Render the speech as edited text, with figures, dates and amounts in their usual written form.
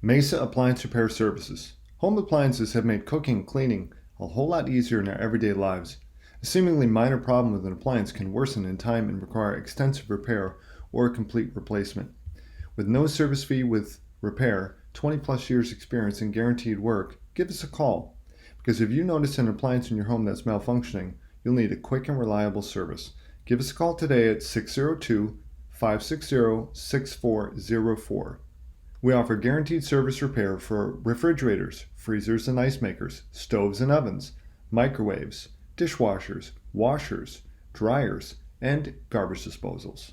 Mesa Appliance Repair Services. Home appliances have made cooking and cleaning a whole lot easier in our everyday lives. A seemingly minor problem with an appliance can worsen in time and require extensive repair or a complete replacement. With no service fee with repair, 20 plus years experience and guaranteed work, give us a call. Because if you notice an appliance in your home that's malfunctioning, you'll need a quick and reliable service. Give us a call today at 602-560-6404. We offer guaranteed service repair for refrigerators, freezers and ice makers, stoves and ovens, microwaves, dishwashers, washers, dryers, and garbage disposals.